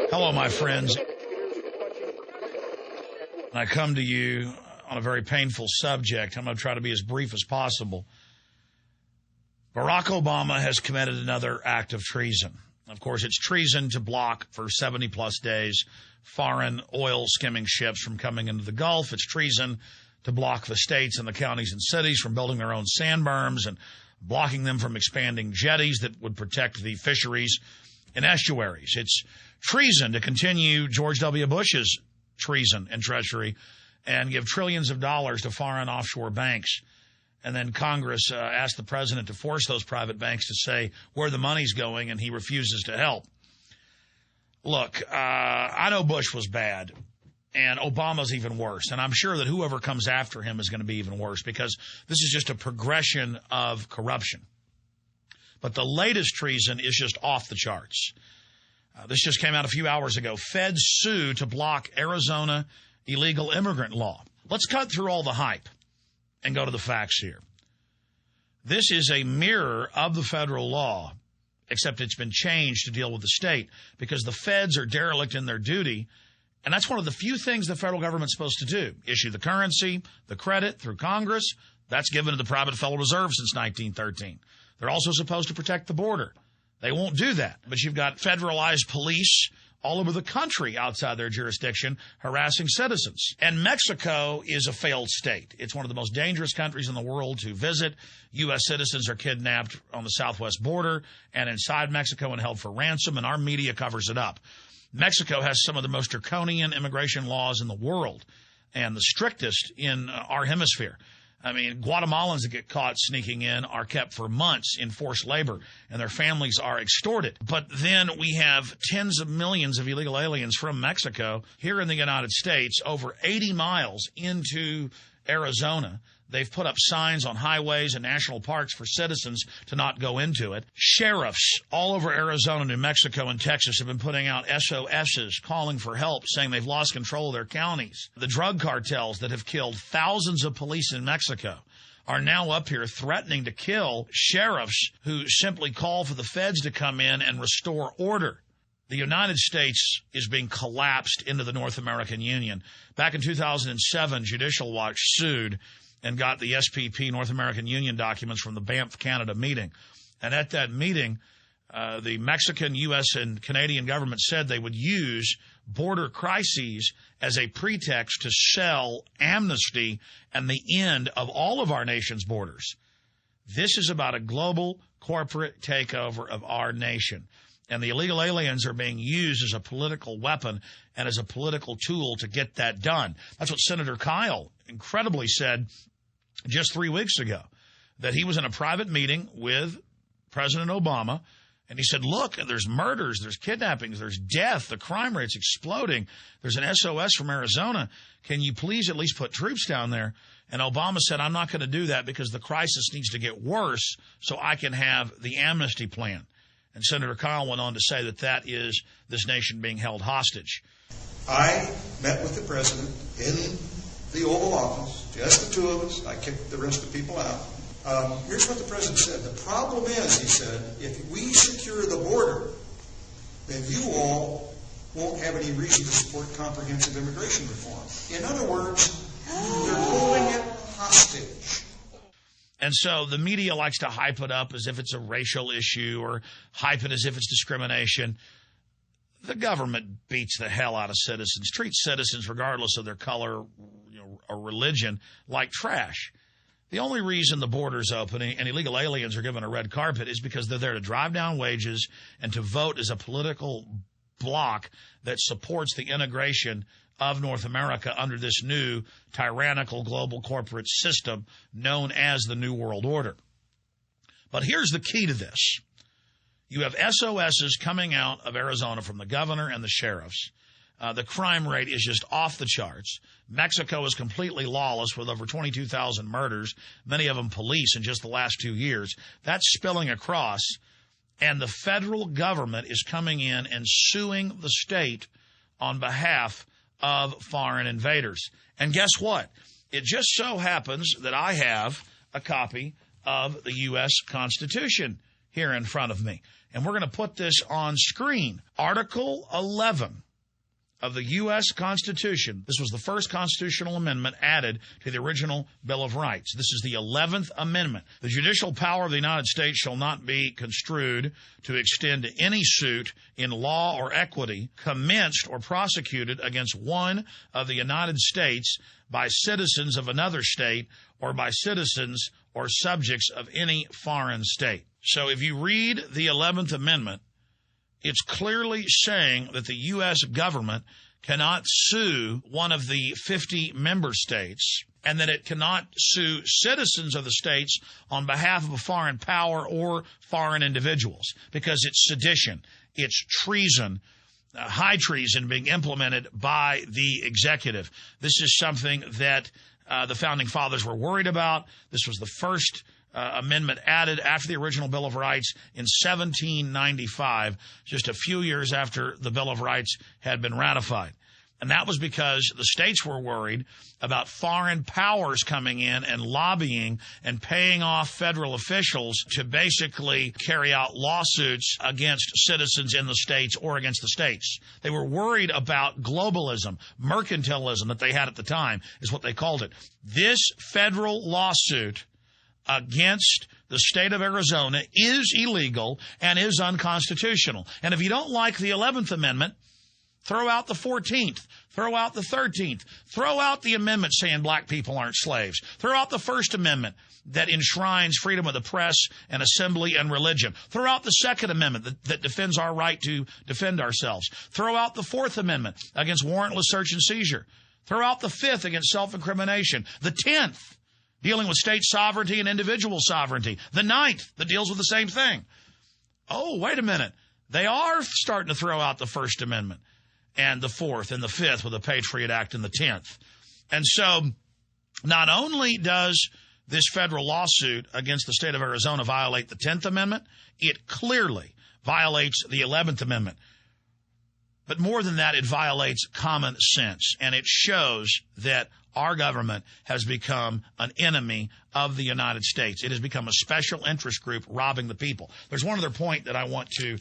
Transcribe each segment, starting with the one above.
Hello, my friends. I come to you on a very painful subject. I'm going to try to be as brief as possible. Barack Obama has committed another act of treason. Of course, it's treason to block for 70-plus days foreign oil skimming ships from coming into the Gulf. It's treason to block the states and the counties and cities from building their own sand berms and blocking them from expanding jetties that would protect the fisheries and estuaries. It's treason to continue George W. Bush's treason and treachery and give trillions of dollars to foreign offshore banks. And then Congress asked the president to force those private banks to say where the money's going, and he refuses to help. Look, I know Bush was bad, and Obama's even worse. And I'm sure that whoever comes after him is going to be even worse because this is just a progression of corruption. But the latest treason is just off the charts. This just came out a few hours ago. Feds sue to block Arizona illegal immigrant law. Let's cut through all the hype and go to the facts here. This is a mirror of the federal law, except it's been changed to deal with the state because the feds are derelict in their duty. And that's one of the few things the federal government's supposed to do. Issue the currency, the credit through Congress. That's given to the private Federal Reserve since 1913. They're also supposed to protect the border. They won't do that. But you've got federalized police all over the country outside their jurisdiction harassing citizens. And Mexico is a failed state. It's one of the most dangerous countries in the world to visit. U.S. citizens are kidnapped on the southwest border and inside Mexico and held for ransom, and our media covers it up. Mexico has some of the most draconian immigration laws in the world and the strictest in our hemisphere. I mean, Guatemalans that get caught sneaking in are kept for months in forced labor, and their families are extorted. But then we have tens of millions of illegal aliens from Mexico here in the United States, over 80 miles into Arizona. They've put up signs on highways and national parks for citizens to not go into it. Sheriffs all over Arizona, New Mexico, and Texas have been putting out SOSs calling for help, saying they've lost control of their counties. The drug cartels that have killed thousands of police in Mexico are now up here threatening to kill sheriffs who simply call for the feds to come in and restore order. The United States is being collapsed into the North American Union. Back in 2007, Judicial Watch sued and got the SPP, North American Union documents from the Banff, Canada meeting. And at that meeting, the Mexican, U.S., and Canadian government said they would use border crises as a pretext to sell amnesty and the end of all of our nation's borders. This is about a global corporate takeover of our nation. And the illegal aliens are being used as a political weapon and as a political tool to get that done. That's what Senator Kyle incredibly said just 3 weeks ago, that he was in a private meeting with President Obama, and he said, look, there's murders, there's kidnappings, there's death, the crime rate's exploding. There's an SOS from Arizona. Can you please at least put troops down there? And Obama said, I'm not going to do that because the crisis needs to get worse so I can have the amnesty plan. And Senator Kyle went on to say that that is this nation being held hostage. I met with the president in the Oval Office, just the two of us. I kicked the rest of the people out. Here's what the president said. The problem is, he said, if we secure the border, then you all won't have any reason to support comprehensive immigration reform. In other words, they're holding it hostage. And so the media likes to hype it up as if it's a racial issue or hype it as if it's discrimination. The government beats the hell out of citizens, treats citizens regardless of their color, or religion like trash. The only reason the border's open and illegal aliens are given a red carpet is because they're there to drive down wages and to vote as a political bloc that supports the integration of North America under this new tyrannical global corporate system known as the New World Order. But here's the key to this. You have SOSs coming out of Arizona from the governor and the sheriffs. The crime rate is just off the charts. Mexico is completely lawless with over 22,000 murders, many of them police in just the last 2 years. That's spilling across, and the federal government is coming in and suing the state on behalf of foreign invaders. And guess what? It just so happens that I have a copy of the U.S. Constitution here in front of me. And we're going to put this on screen. Article 11 of the U.S. Constitution. This was the first constitutional amendment added to the original Bill of Rights. This is the 11th Amendment. The judicial power of the United States shall not be construed to extend to any suit in law or equity commenced or prosecuted against one of the United States by citizens of another state or by citizens or subjects of any foreign state. So if you read the 11th Amendment, it's clearly saying that the U.S. government cannot sue one of the 50 member states and that it cannot sue citizens of the states on behalf of a foreign power or foreign individuals because it's sedition, it's treason, high treason being implemented by the executive. This is something that the Founding Fathers were worried about. This was the first amendment added after the original Bill of Rights in 1795, just a few years after the Bill of Rights had been ratified. And that was because the states were worried about foreign powers coming in and lobbying and paying off federal officials to basically carry out lawsuits against citizens in the states or against the states. They were worried about globalism, mercantilism that they had at the time is what they called it. This federal lawsuit against the state of Arizona is illegal and is unconstitutional. And if you don't like the 11th Amendment, throw out the 14th, throw out the 13th, throw out the amendment saying black people aren't slaves, throw out the First Amendment that enshrines freedom of the press and assembly and religion, throw out the Second Amendment that defends our right to defend ourselves, throw out the Fourth Amendment against warrantless search and seizure, throw out the Fifth against self-incrimination, the 10th dealing with state sovereignty and individual sovereignty, the 9th that deals with the same thing. Oh, wait a minute. They are starting to throw out the First Amendment and the 4th and the 5th with the Patriot Act and the 10th. And so not only does this federal lawsuit against the state of Arizona violate the 10th Amendment, it clearly violates the 11th Amendment. But more than that, it violates common sense, and it shows that our government has become an enemy of the United States. It has become a special interest group robbing the people. There's one other point that I want to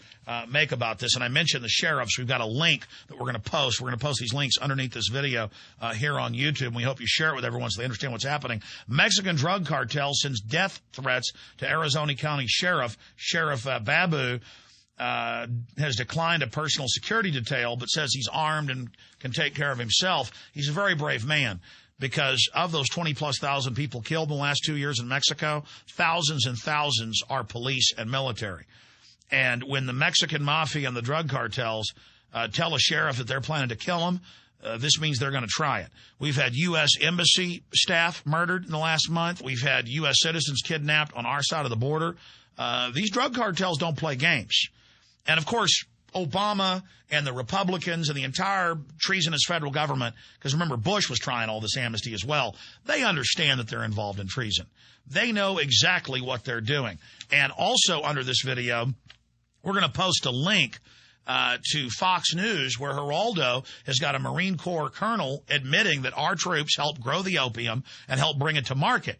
make about this, and I mentioned the sheriffs. We've got a link that we're going to post. We're going to post these links underneath this video here on YouTube, and we hope you share it with everyone so they understand what's happening. Mexican drug cartel sends death threats to Arizona County Sheriff Babu. Has declined a personal security detail, but says he's armed and can take care of himself. He's a very brave man because of those 20-plus thousand people killed in the last 2 years in Mexico, thousands and thousands are police and military. And when the Mexican mafia and the drug cartels tell a sheriff that they're planning to kill him, this means they're going to try it. We've had U.S. embassy staff murdered in the last month. We've had U.S. citizens kidnapped on our side of the border. These drug cartels don't play games. And, of course, Obama and the Republicans and the entire treasonous federal government, because remember, Bush was trying all this amnesty as well, they understand that they're involved in treason. They know exactly what they're doing. And also under this video, we're going to post a link to Fox News where Geraldo has got a Marine Corps colonel admitting that our troops helped grow the opium and helped bring it to market.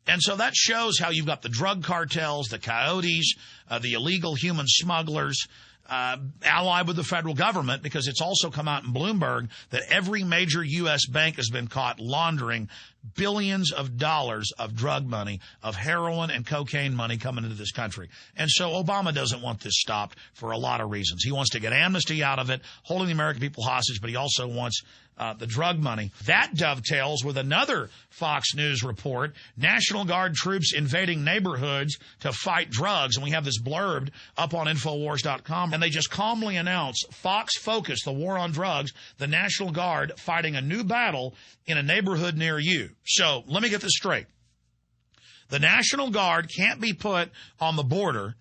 And so that shows how you've got the drug cartels, the coyotes, the illegal human smugglers, allied with the federal government, because it's also come out in Bloomberg that every major U.S. bank has been caught laundering billions of dollars of drug money, of heroin and cocaine money coming into this country. And so Obama doesn't want this stopped for a lot of reasons. He wants to get amnesty out of it, holding the American people hostage, but he also wants the drug money. That dovetails with another Fox News report, National Guard troops invading neighborhoods to fight drugs. And we have this blurbed up on Infowars.com. And they just calmly announce, Fox Focus, the war on drugs, the National Guard fighting a new battle in a neighborhood near you. So let me get this straight. The National Guard can't be put on the border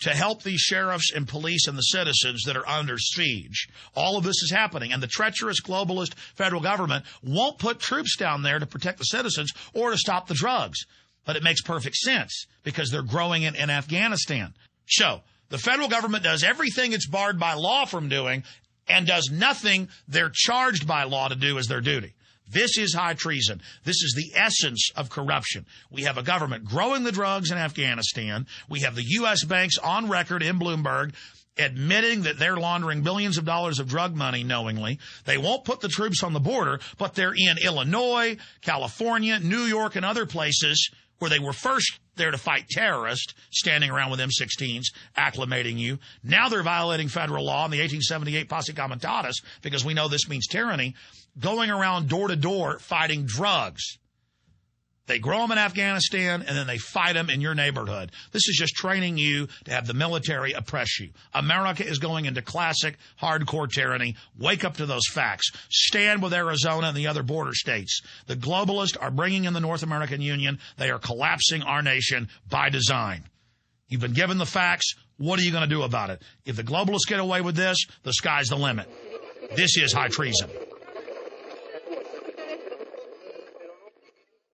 to help these sheriffs and police and the citizens that are under siege. All of this is happening, and the treacherous globalist federal government won't put troops down there to protect the citizens or to stop the drugs. But it makes perfect sense because they're growing it in Afghanistan. So the federal government does everything it's barred by law from doing and does nothing they're charged by law to do as their duty. This is high treason. This is the essence of corruption. We have a government growing the drugs in Afghanistan. We have the U.S. banks on record in Bloomberg admitting that they're laundering billions of dollars of drug money knowingly. They won't put the troops on the border, but they're in Illinois, California, New York, and other places where they were first there to fight terrorists, standing around with M16s, acclimating you. Now they're violating federal law in the 1878 Posse Comitatus, because we know this means tyranny, going around door to door fighting drugs. They grow them in Afghanistan, and then they fight them in your neighborhood. This is just training you to have the military oppress you. America is going into classic hardcore tyranny. Wake up to those facts. Stand with Arizona and the other border states. The globalists are bringing in the North American Union. They are collapsing our nation by design. You've been given the facts. What are you going to do about it? If the globalists get away with this, the sky's the limit. This is high treason.